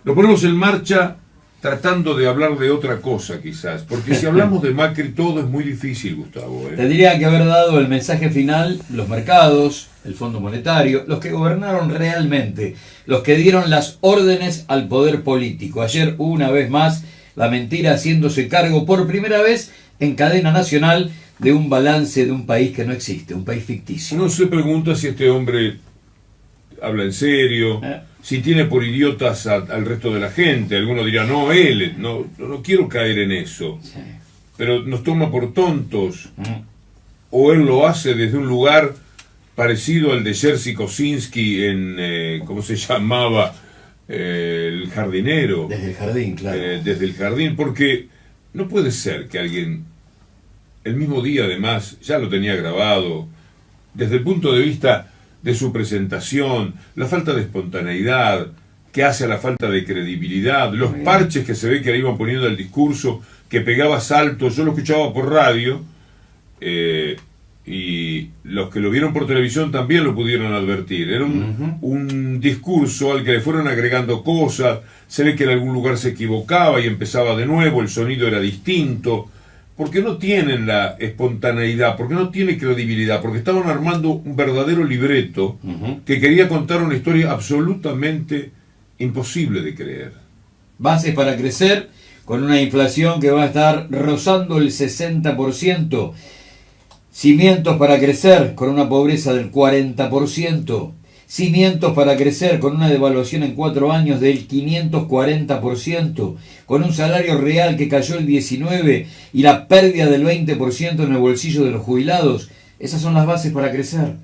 Lo ponemos en marcha tratando de hablar de otra cosa, quizás. Porque si hablamos de Macri, todo es muy difícil, Gustavo. Tendría que haber dado el mensaje final los mercados, el Fondo Monetario, los que gobernaron realmente, los que dieron las órdenes al poder político. Ayer, una vez más, la mentira haciéndose cargo por primera vez en cadena nacional de un balance de un país que no existe, un país ficticio. Uno se pregunta si este hombre habla en serio, si tiene por idiotas al resto de la gente. Algunos dirán, no, él, no quiero caer en eso. Sí. Pero nos toma por tontos. O él lo hace desde un lugar parecido al de Jerzy Kosinski en, ¿cómo se llamaba? El jardinero. Desde el jardín, claro. Desde el jardín, porque no puede ser que alguien, el mismo día además, ya lo tenía grabado, desde el punto de vista de su presentación, la falta de espontaneidad que hace a la falta de credibilidad, los parches que se ve que le iban poniendo al discurso, que pegaba saltos. Yo lo escuchaba por radio, y los que lo vieron por televisión también lo pudieron advertir. Era un discurso al que le fueron agregando cosas, se ve que en algún lugar se equivocaba y empezaba de nuevo, el sonido era distinto, porque no tienen la espontaneidad, porque no tiene credibilidad, porque estaban armando un verdadero libreto que quería contar una historia absolutamente imposible de creer. Bases para crecer, con una inflación que va a estar rozando el 60%. Cimientos para crecer, con una pobreza del 40%. Cimientos para crecer, con una devaluación en 4 años del 540%, con un salario real que cayó el 19% y la pérdida del 20% en el bolsillo de los jubilados. Esas son las bases para crecer.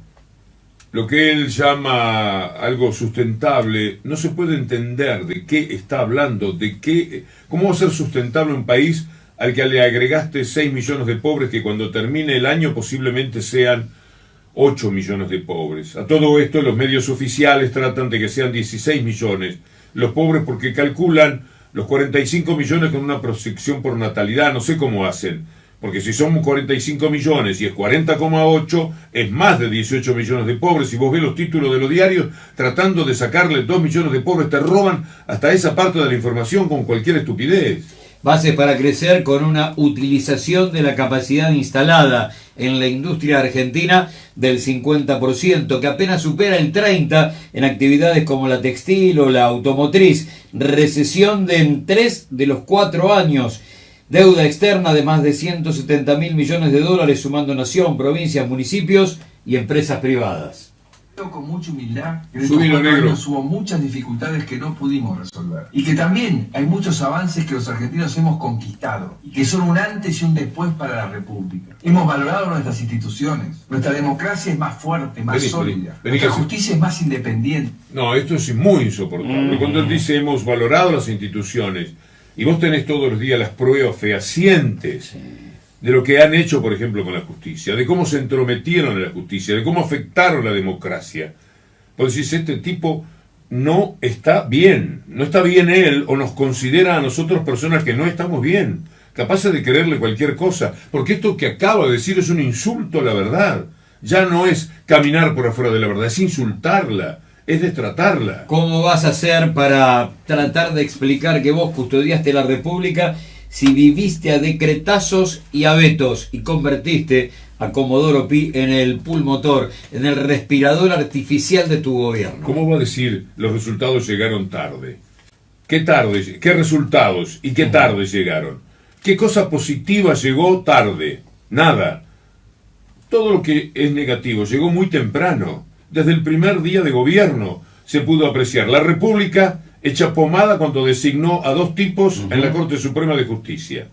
Lo que él llama algo sustentable, no se puede entender de qué está hablando, cómo va a ser sustentable un país al que le agregaste 6 millones de pobres, que cuando termine el año posiblemente sean 8 millones de pobres. A todo esto los medios oficiales tratan de que sean 16 millones los pobres, porque calculan los 45 millones con una proyección por natalidad. No sé cómo hacen, porque si somos 45 millones y es 40,8, es más de 18 millones de pobres. Si vos ves los títulos de los diarios, tratando de sacarle 2 millones de pobres, te roban hasta esa parte de la información con cualquier estupidez. Bases para crecer, con una utilización de la capacidad instalada en la industria argentina del 50%, que apenas supera el 30% en actividades como la textil o la automotriz. Recesión en 3 de los 4 años. Deuda externa de más de 170.000 millones de dólares, sumando nación, provincias, municipios y empresas privadas. Con mucha humildad, en estos 4 años hubo muchas dificultades que no pudimos resolver, y que también hay muchos avances que los argentinos hemos conquistado y que son un antes y un después para la República. Hemos valorado nuestras instituciones, nuestra democracia es más fuerte, más sólida, nuestra justicia es más independiente. No, esto es muy insoportable. Cuando él dice hemos valorado las instituciones, y vos tenés todos los días las pruebas fehacientes de lo que han hecho, por ejemplo, con la justicia, de cómo se entrometieron en la justicia, de cómo afectaron la democracia. Vos decís, este tipo no está bien él, o nos considera a nosotros personas que no estamos bien, capaces de creerle cualquier cosa, porque esto que acaba de decir es un insulto a la verdad. Ya no es caminar por afuera de la verdad, es insultarla, es destratarla. ¿Cómo vas a hacer para tratar de explicar que vos custodiaste la República si viviste a decretazos y a vetos y convertiste a Comodoro Pi en el pulmotor, en el respirador artificial de tu gobierno? ¿Cómo va a decir los resultados llegaron tarde? ¿Qué tarde? ¿Qué resultados y qué tarde llegaron? ¿Qué cosa positiva llegó tarde? Nada. Todo lo que es negativo llegó muy temprano. Desde el primer día de gobierno se pudo apreciar la República hecha pomada cuando designó a 2 tipos en la Corte Suprema de Justicia.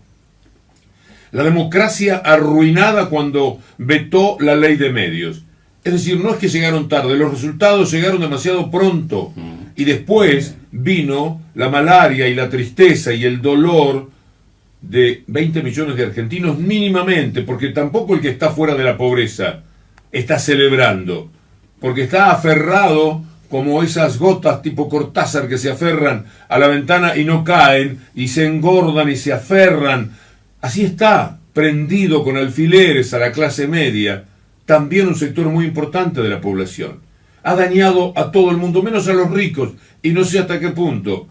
La democracia arruinada cuando vetó la ley de medios. Es decir, no es que llegaron tarde, los resultados llegaron demasiado pronto. Y después vino la malaria y la tristeza y el dolor de 20 millones de argentinos mínimamente, porque tampoco el que está fuera de la pobreza está celebrando, porque está aferrado como esas gotas tipo Cortázar que se aferran a la ventana y no caen, y se engordan y se aferran. Así está, prendido con alfileres a la clase media, también un sector muy importante de la población. Ha dañado a todo el mundo, menos a los ricos, y no sé hasta qué punto,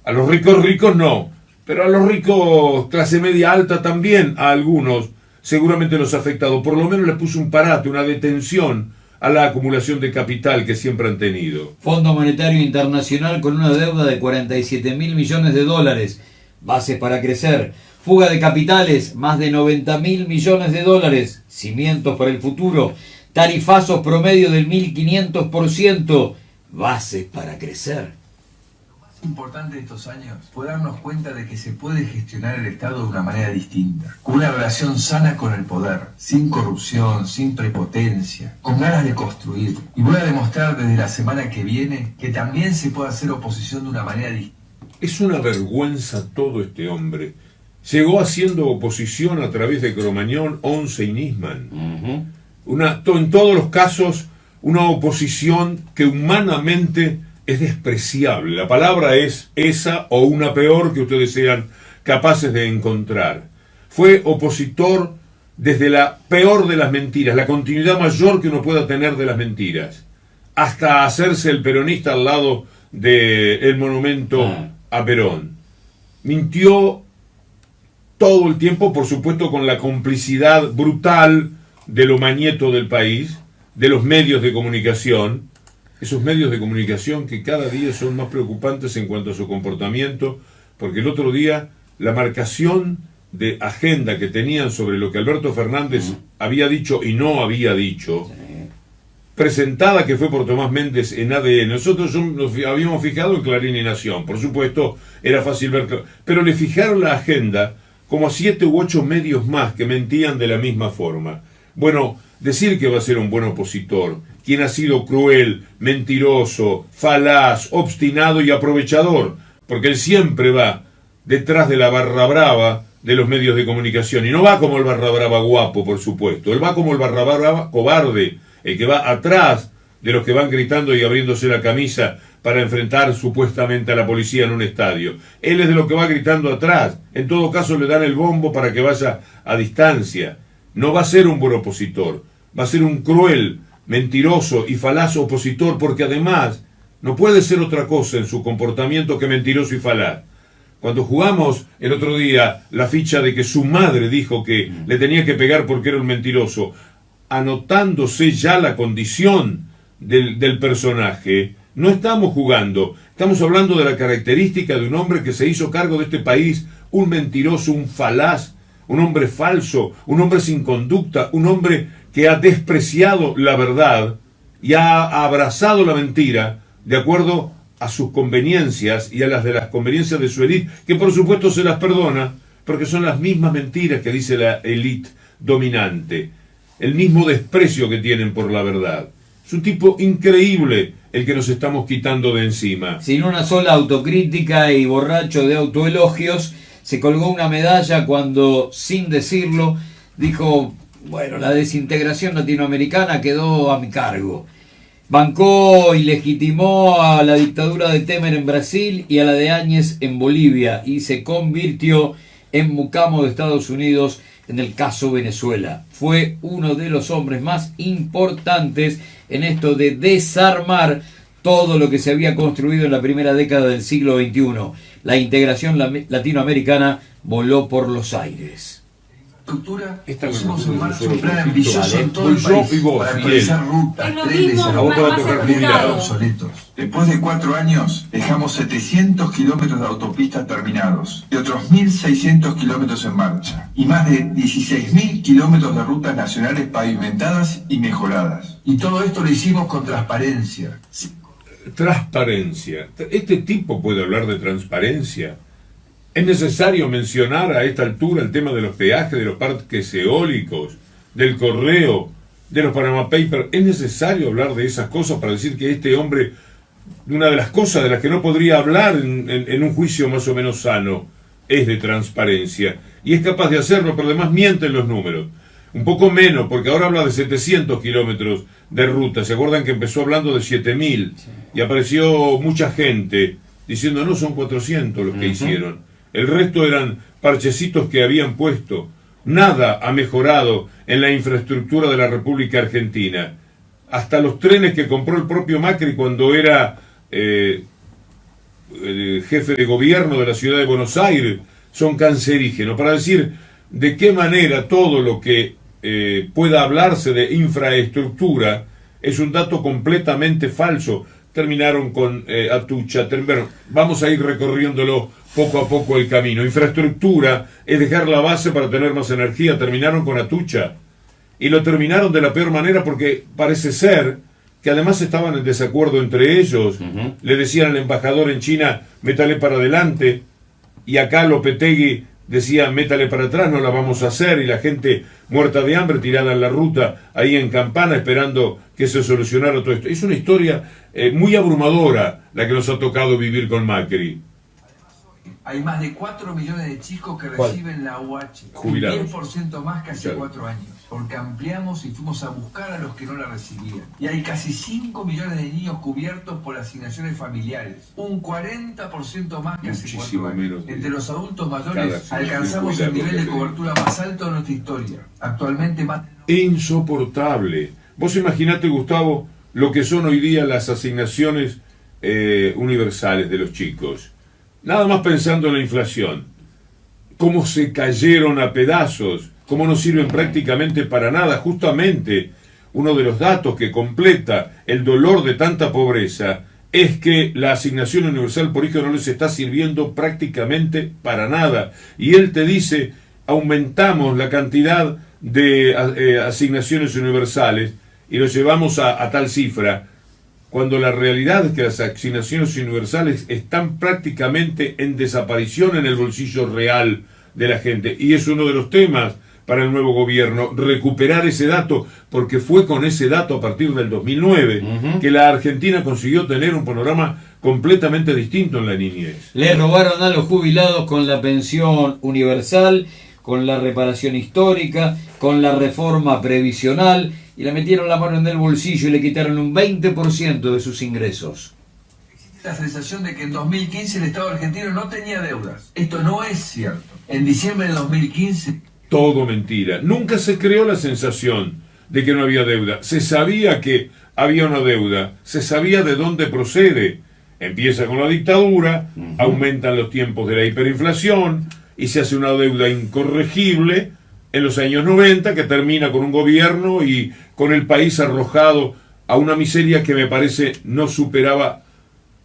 A los ricos ricos no, pero a los ricos clase media alta también, a algunos seguramente los ha afectado. Por lo menos le puso un parate, una detención a la acumulación de capital que siempre han tenido. Fondo Monetario Internacional con una deuda de 47.000 millones de dólares. Bases para crecer. Fuga de capitales, más de 90.000 millones de dólares. Cimientos para el futuro. Tarifazos promedio del 1.500%. Bases para crecer. Importante de estos años fue darnos cuenta de que se puede gestionar el Estado de una manera distinta, con una relación sana con el poder, sin corrupción, sin prepotencia, con ganas de construir. Y voy a demostrar desde la semana que viene que también se puede hacer oposición de una manera distinta. Es una vergüenza todo este hombre. Llegó haciendo oposición a través de Cromañón, Once y Nisman. En todos los casos, una oposición que humanamente es despreciable. La palabra es esa o una peor que ustedes sean capaces de encontrar. Fue opositor desde la peor de las mentiras, la continuidad mayor que uno pueda tener de las mentiras, hasta hacerse el peronista al lado del monumento a Perón. Mintió todo el tiempo, por supuesto, con la complicidad brutal de lo mañeto del país, de los medios de comunicación, esos medios de comunicación que cada día son más preocupantes en cuanto a su comportamiento, porque el otro día la marcación de agenda que tenían sobre lo que Alberto Fernández había dicho y no había dicho, presentada que fue por Tomás Méndez en ADN. Nosotros nos habíamos fijado en Clarín y Nación, por supuesto, era fácil ver, pero le fijaron la agenda como a 7 u 8 medios más que mentían de la misma forma. Bueno, decir que va a ser un buen opositor, quien ha sido cruel, mentiroso, falaz, obstinado y aprovechador, porque él siempre va detrás de la barra brava de los medios de comunicación, y no va como el barra brava guapo, por supuesto, él va como el barra brava cobarde, el que va atrás de los que van gritando y abriéndose la camisa para enfrentar supuestamente a la policía en un estadio. Él es de los que va gritando atrás, en todo caso le dan el bombo para que vaya a distancia. No va a ser un buen opositor, va a ser un cruel, mentiroso y falaz opositor, porque además no puede ser otra cosa en su comportamiento que mentiroso y falaz. Cuando jugamos el otro día la ficha de que su madre dijo que le tenía que pegar porque era un mentiroso, anotándose ya la condición del personaje, no estamos jugando, estamos hablando de la característica de un hombre que se hizo cargo de este país, un mentiroso, un falaz, un hombre falso, un hombre sin conducta, un hombre que ha despreciado la verdad y ha abrazado la mentira de acuerdo a sus conveniencias y a las de las conveniencias de su élite, que por supuesto se las perdona, porque son las mismas mentiras que dice la élite dominante, el mismo desprecio que tienen por la verdad. Es un tipo increíble el que nos estamos quitando de encima. Sin una sola autocrítica y borracho de autoelogios, se colgó una medalla cuando, sin decirlo, dijo: bueno, la desintegración latinoamericana quedó a mi cargo. Bancó y legitimó a la dictadura de Temer en Brasil y a la de Áñez en Bolivia, y se convirtió en mucamo de Estados Unidos en el caso Venezuela. Fue uno de los hombres más importantes en esto de desarmar todo lo que se había construido en la primera década del siglo XXI. La integración latinoamericana voló por los aires. Pusimos en marcha un plan ambicioso en todo el país para actualizar rutas, trenes, aeropuertos obsoletos. Después de 4 años, dejamos 700 kilómetros de autopistas terminados, y otros 1.600 kilómetros en marcha, y más de 16.000 kilómetros de rutas nacionales pavimentadas y mejoradas. Y todo esto lo hicimos con transparencia. Transparencia. ¿Este tipo puede hablar de transparencia? ¿Es necesario mencionar a esta altura el tema de los peajes, de los parques eólicos, del correo, de los Panama Papers? ¿Es necesario hablar de esas cosas para decir que este hombre, una de las cosas de las que no podría hablar en un juicio más o menos sano, es de transparencia? Y es capaz de hacerlo, pero además mienten los números. Un poco menos, porque ahora habla de 700 kilómetros de ruta. ¿Se acuerdan que empezó hablando de 7.000? Y apareció mucha gente diciendo: no, son 400 los que hicieron. El resto eran parchecitos que habían puesto. Nada ha mejorado en la infraestructura de la República Argentina. Hasta los trenes que compró el propio Macri cuando era jefe de gobierno de la ciudad de Buenos Aires son cancerígenos, para decir de qué manera todo lo que pueda hablarse de infraestructura es un dato completamente falso. Terminaron con Atucha, bueno, vamos a ir recorriéndolo poco a poco el camino. Infraestructura es dejar la base para tener más energía. Terminaron con Atucha y lo terminaron de la peor manera, porque parece ser que además estaban en desacuerdo entre ellos. Le decían al embajador en China, métale para adelante, y acá Lopetegui decía, métale para atrás, no la vamos a hacer, y la gente muerta de hambre tirada en la ruta, ahí en Campana, esperando que se solucionara todo esto. Es una historia muy abrumadora la que nos ha tocado vivir con Macri. Hay más de 4 millones de chicos que reciben la UH, jubilados, 10% más que hace 4 años, porque ampliamos y fuimos a buscar a los que no la recibían. Y hay casi 5 millones de niños cubiertos por asignaciones familiares, un 40% más que hace 4 años. Entre los adultos mayores alcanzamos el nivel de cobertura más alto de nuestra historia. Actualmente más... Insoportable. Vos imaginate, Gustavo, lo que son hoy día las asignaciones universales de los chicos. Nada más pensando en la inflación, cómo se cayeron a pedazos, cómo no sirven prácticamente para nada. Justamente uno de los datos que completa el dolor de tanta pobreza es que la asignación universal por hijo no les está sirviendo prácticamente para nada. Y él te dice, aumentamos la cantidad de asignaciones universales y lo llevamos a tal cifra, cuando la realidad es que las asignaciones universales están prácticamente en desaparición en el bolsillo real de la gente. Y es uno de los temas para el nuevo gobierno, recuperar ese dato, porque fue con ese dato a partir del 2009 que la Argentina consiguió tener un panorama completamente distinto en la niñez. Le robaron a los jubilados con la pensión universal, con la reparación histórica, con la reforma previsional, y le metieron la mano en el bolsillo y le quitaron un 20% de sus ingresos. Existe la sensación de que en 2015 el Estado argentino no tenía deudas. Esto no es cierto. En diciembre de 2015... Todo mentira. Nunca se creó la sensación de que no había deuda. Se sabía que había una deuda. Se sabía de dónde procede. Empieza con la dictadura, aumentan los tiempos de la hiperinflación y se hace una deuda incorregible en los años 90, que termina con un gobierno y con el país arrojado a una miseria que me parece no superaba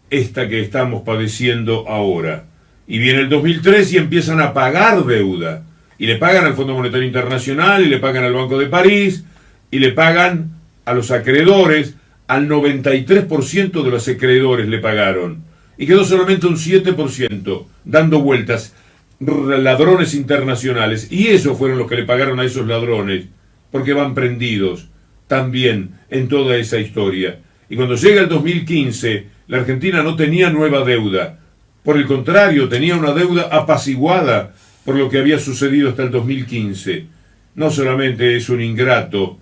esta que estamos padeciendo ahora. Y viene el 2003 y empiezan a pagar deuda. Y le pagan al Fondo Monetario Internacional, y le pagan al Banco de París, y le pagan a los acreedores, al 93% de los acreedores le pagaron. Y quedó solamente un 7% dando vueltas. Ladrones internacionales, y esos fueron los que le pagaron a esos ladrones, porque van prendidos también en toda esa historia. Y cuando llega el 2015, la Argentina no tenía nueva deuda, por el contrario, tenía una deuda apaciguada por lo que había sucedido hasta el 2015. No solamente es un ingrato,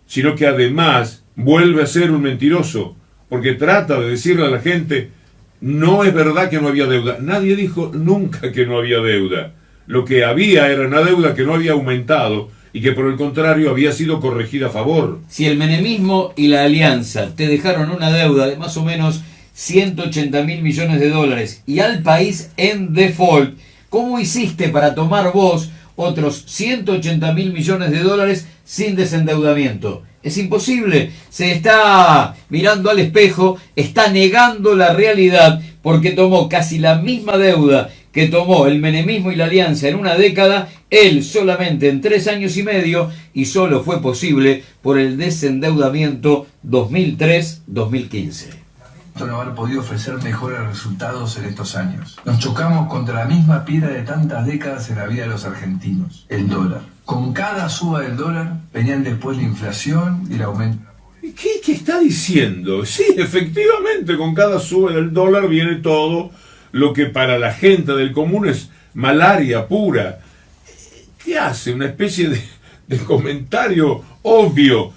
sino que además vuelve a ser un mentiroso, porque trata de decirle a la gente: no es verdad que no había deuda. Nadie dijo nunca que no había deuda. Lo que había era una deuda que no había aumentado y que por el contrario había sido corregida a favor. Si el menemismo y la alianza te dejaron una deuda de más o menos 180.000 millones de dólares y al país en default, ¿cómo hiciste para tomar vos otros 180.000 millones de dólares sin desendeudamiento? Es imposible. Se está mirando al espejo, está negando la realidad, porque tomó casi la misma deuda que tomó el menemismo y la alianza en una década, él solamente en 3 años y medio, y solo fue posible por el desendeudamiento 2003-2015. No haber podido ofrecer mejores resultados en estos años. Nos chocamos contra la misma piedra de tantas décadas en la vida de los argentinos, el dólar. Con cada suba del dólar venían después la inflación y el aumento. ¿Qué está diciendo? Sí, efectivamente, con cada suba del dólar viene todo lo que para la gente del común es malaria pura. ¿Qué hace? Una especie de comentario obvio,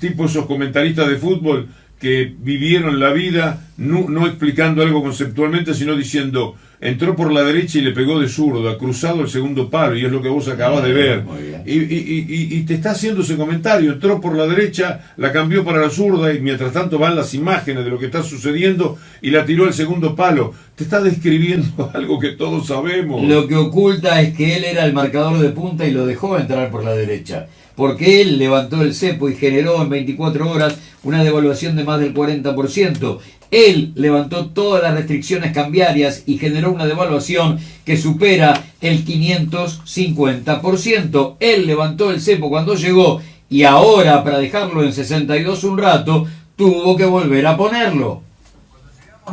tipo esos comentaristas de fútbol que vivieron la vida no explicando algo conceptualmente, sino diciendo, entró por la derecha y le pegó de zurda, cruzado el segundo palo, y es lo que vos acabas de ver. Y te está haciendo ese comentario, entró por la derecha, la cambió para la zurda, y mientras tanto van las imágenes de lo que está sucediendo, y la tiró al segundo palo. Te está describiendo algo que todos sabemos. Lo que oculta es que él era el marcador de punta y lo dejó entrar por la derecha, porque él levantó el cepo y generó en 24 horas una devaluación de más del 40%. Él levantó todas las restricciones cambiarias y generó una devaluación que supera el 550%. Él levantó el cepo cuando llegó y ahora, para dejarlo en 62 un rato, tuvo que volver a ponerlo.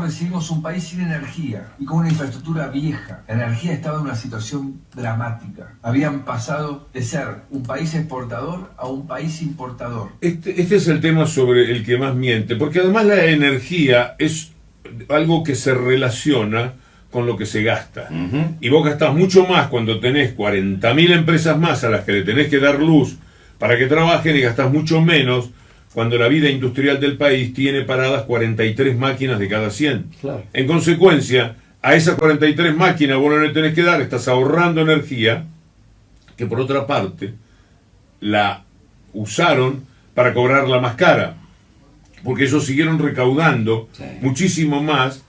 Recibimos un país sin energía y con una infraestructura vieja. La energía estaba en una situación dramática. Habían pasado de ser un país exportador a un país importador. Este es el tema sobre el que más miente, porque además la energía es algo que se relaciona con lo que se gasta. Y vos gastás mucho más cuando tenés 40.000 empresas más a las que le tenés que dar luz para que trabajen, y gastás mucho menos cuando la vida industrial del país tiene paradas 43 máquinas de cada 100. Claro. En consecuencia, a esas 43 máquinas vos no le tenés que dar, estás ahorrando energía, que por otra parte la usaron para cobrarla más cara, porque ellos siguieron recaudando muchísimo más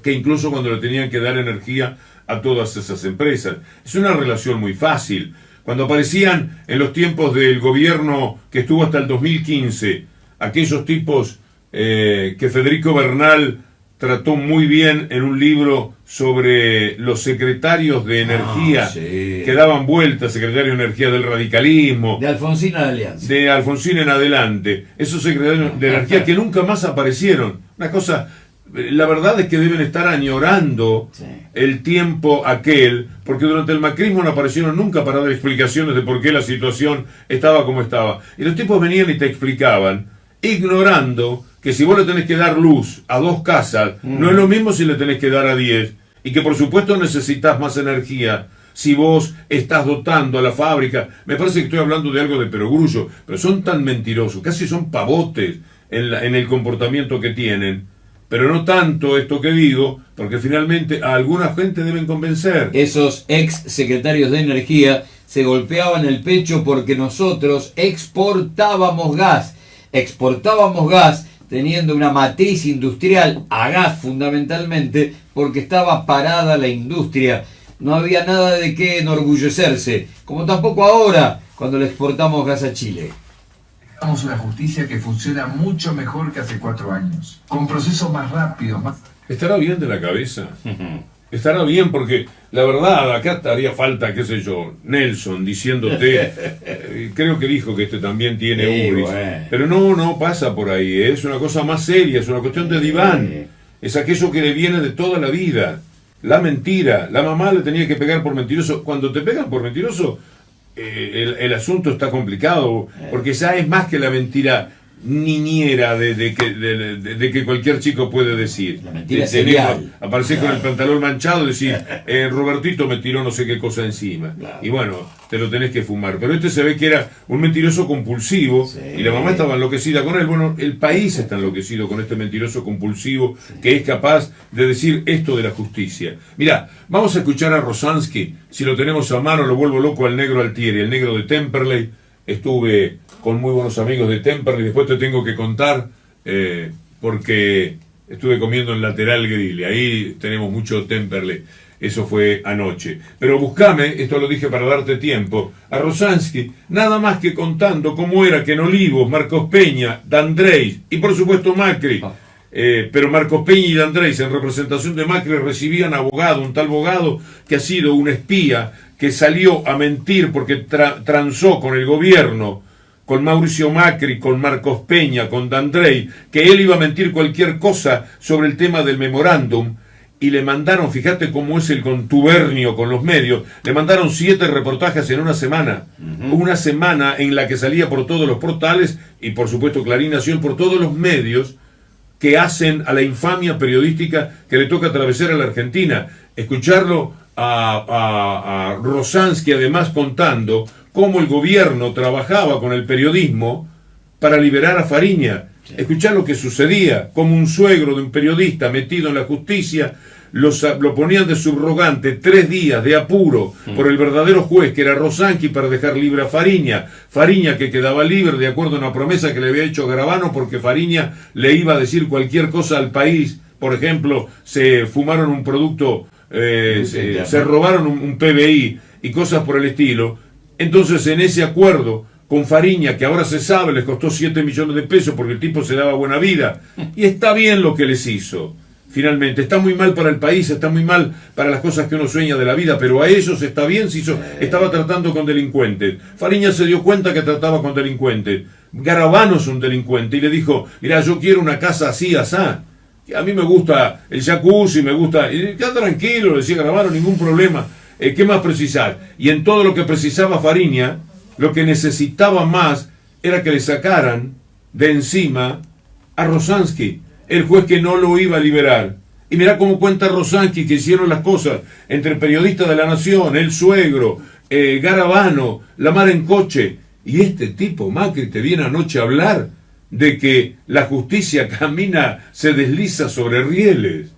que incluso cuando le tenían que dar energía a todas esas empresas. Es una relación muy fácil. Cuando aparecían en los tiempos del gobierno que estuvo hasta el 2015, aquellos tipos que Federico Bernal trató muy bien en un libro sobre los secretarios de energía que daban vueltas, secretarios de energía del radicalismo. De Alfonsín a Alianza. De Alfonsín en adelante. Esos secretarios de energía que nunca más aparecieron. Una cosa... La verdad es que deben estar añorando el tiempo aquel, porque durante el macrismo no aparecieron nunca para dar explicaciones de por qué la situación estaba como estaba. Y los tipos venían y te explicaban, ignorando que si vos le tenés que dar luz a 2 casas, no es lo mismo si le tenés que dar a 10, y que por supuesto necesitas más energía si vos estás dotando a la fábrica. Me parece que estoy hablando de algo de perogrullo, pero son tan mentirosos, casi son pavotes en el comportamiento que tienen. Pero no tanto esto que digo, porque finalmente a alguna gente deben convencer. Esos ex secretarios de energía se golpeaban el pecho porque nosotros exportábamos gas teniendo una matriz industrial a gas fundamentalmente, porque estaba parada la industria. No había nada de qué enorgullecerse, como tampoco ahora cuando le exportamos gas a Chile. Tenemos una justicia que funciona mucho mejor que hace 4 años, con procesos más rápidos, más... ¿Estará bien de la cabeza? Estará bien, porque la verdad, acá haría falta, qué sé yo, Nelson diciéndote, creo que dijo que este también tiene ubris, pero no pasa por ahí, es una cosa más seria, es una cuestión de diván, es aquello que le viene de toda la vida, la mentira. La mamá le tenía que pegar por mentiroso. Cuando te pegan por mentiroso, el asunto está complicado, porque ya es más que la mentira niñera de que cualquier chico puede decir. La mentira serial. Aparecer con el pantalón manchado y decir, Robertito me tiró no sé qué cosa encima. Claro. Y bueno, te lo tenés que fumar. Pero este se ve que era un mentiroso compulsivo, y la mamá estaba enloquecida con él. Bueno, el país está enloquecido con este mentiroso compulsivo que es capaz de decir esto de la justicia. Mirá, vamos a escuchar a Rosansky. Si lo tenemos a mano, lo vuelvo loco al negro Altieri, el negro de Temperley. Estuve con muy buenos amigos de Temperley. Después te tengo que contar, porque estuve comiendo en Lateral Grill. Ahí tenemos mucho Temperley. Eso fue anoche. Pero buscame, esto lo dije para darte tiempo, a Rosansky, nada más que contando cómo era que en Olivos, Marcos Peña, D'Andrés y por supuesto Macri, pero Marcos Peña y D'Andrés en representación de Macri recibían abogado, un tal abogado que ha sido un espía, que salió a mentir porque transó con el gobierno, con Mauricio Macri, con Marcos Peña, con D'Andrés, que él iba a mentir cualquier cosa sobre el tema del memorándum, y le mandaron, fíjate cómo es el contubernio con los medios, le mandaron 7 reportajes en una semana, una semana en la que salía por todos los portales, y por supuesto Clarín Nación, por todos los medios que hacen a la infamia periodística que le toca atravesar a la Argentina. Escucharlo a Rosansky además contando cómo el gobierno trabajaba con el periodismo para liberar a Fariña. Sí. Escuchá lo que sucedía, como un suegro de un periodista metido en la justicia, lo ponían de subrogante 3 días de apuro por el verdadero juez, que era Rosansky, para dejar libre a Fariña. Fariña, que quedaba libre de acuerdo a una promesa que le había hecho Garabano, porque Fariña le iba a decir cualquier cosa al país. Por ejemplo, se fumaron un producto, se robaron un PBI y cosas por el estilo. Entonces, en ese acuerdo con Fariña, que ahora se sabe, les costó 7 millones de pesos porque el tipo se daba buena vida. Y está bien lo que les hizo. Finalmente, está muy mal para el país, está muy mal para las cosas que uno sueña de la vida, pero a ellos está bien si estaba tratando con delincuentes. Fariña se dio cuenta que trataba con delincuentes. Garabano es un delincuente y le dijo, mirá, yo quiero una casa así, asá. A mí me gusta el jacuzzi, me gusta... Y queda tranquilo, le decía Garabano, ningún problema. ¿Qué más precisar? Y en todo lo que precisaba Fariña, lo que necesitaba más era que le sacaran de encima a Rosansky, el juez que no lo iba a liberar. Y mirá cómo cuenta Rosansky que hicieron las cosas entre el periodista de La Nación, el suegro, Garabano, la mar en coche. Y este tipo, Macri, te viene anoche a hablar de que la justicia camina, se desliza sobre rieles.